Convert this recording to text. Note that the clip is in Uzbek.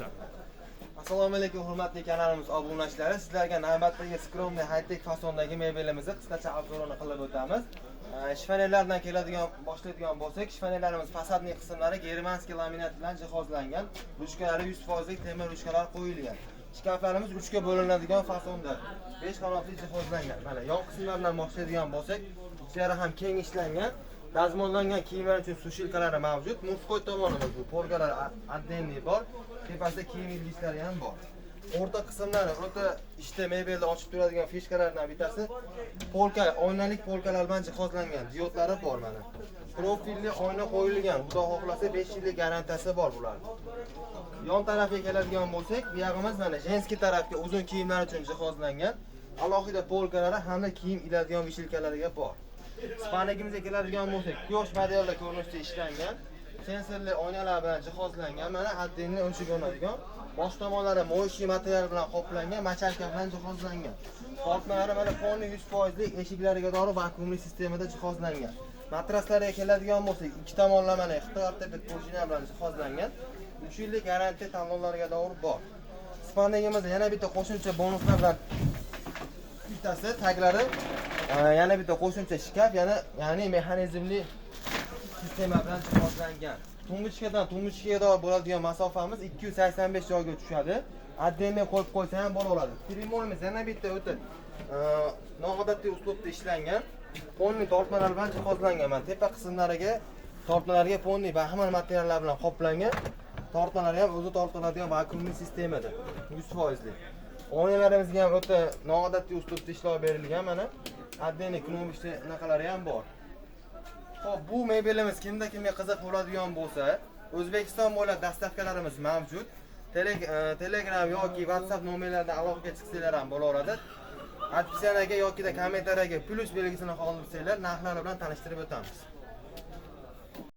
aka. Assalomu alaykum hurmatli kanalimiz obunachilari. Sizlarga navbatdagi skromli high-tech fasondagi mebelimizni qisqacha obzorini qilib o'tamiz. Shifonyerlardan boshlaydigan bo'lsak, shifonyerlarimiz fasadning qismlari germanskiy laminat bilan jihozlangan. Ruchkalari 100% temir ruchkalar qo'yilgan. Shkaflarimiz 3 ga bo'linadigan fasonda 5 qanotli jihozlangan. Mana yon qismlardan boshlaydigan bo'lsak, ichlari ham keng ishlangan. Dazmollangan kiyimlar uchun sushilkalari mavjud. Murskoy tomonimiz bu polkalar отдельный bor. Tepasida kiyim ilgichlari ham bor. O'rta qismlari o'ta ishda mebelda ochib turadigan fishkalardan bittasi polka, oynalik polkalar bilan jihozlangan. Diodlari bor mana. Profilli oyna qo'yilgan. Xudo xohlasa 5 yillik garantiyasi bor bular. Yon tarafga keladigan bo'lsak, bu yog'imiz mana jenskiy tarafga uzun kiyimlar uchun jihozlangan. Alohida polkalari hamda kiyim iladigan vishilkalariga bor. Spanegimizga keladigan bo'lsak, quyosh materialda ko'rinishda ishlangan, sensorli oynalar bilan jihozlangan, mana отдельный o'lchab oladigan, bosh tomonlari mo'yshiy material bilan qoplangan, machalka bilan jihozlangan. Tortmalari mana fonni 100% lik eshiklariga do'ri vakuumli sistemada jihozlangan. Matraslarga keladigan bo'lsak, ikki tomonlamali Xitoy ortoped prujina bilan jihozlangan, 3 yillik garantiya tanlovlariga do'ri bor. Spanegimizda yana bitta qo'shimcha bonuslar bilan bittasi taglari yana bitta qo'shimcha shkaf, ya'ni mexanizmli sistema bilan jihozlangan. Tungichkadan tungichkaga bo'ladigan masofamiz 285 joyga tushadi. Отдельный qo'yib qo'ysa ham bo'laveradi. Primoyimiz yana bitta o'ta noodatiy uslubda ishlangan. Fonni tortmalar bilan jihozlangan. Mana tepa qismlariga tortmalarga fonni baxmal materiallar bilan qoplangan. Tortmalari ham o'zi tortiladigan vakuumli sistemada 100%. Oynalarimizga ham o'ta noodatiy uslubda ishlov berilgan mana. Отдельный knopka naqalari ham bor. Xo'p, bu mebelimiz kimga qiziq bo'ladigan bo'lsa, O'zbekiston bo'ylab dastavkalarimiz mavjud. Telegram yoki WhatsApp nomerlaridan aloqaga chiqsanglar ham bo'laveradi. Adpisiyaga yoki kommentariyaga plus belgisini qoldirsanglar, narxlari bilan tanishtirib o'tamiz.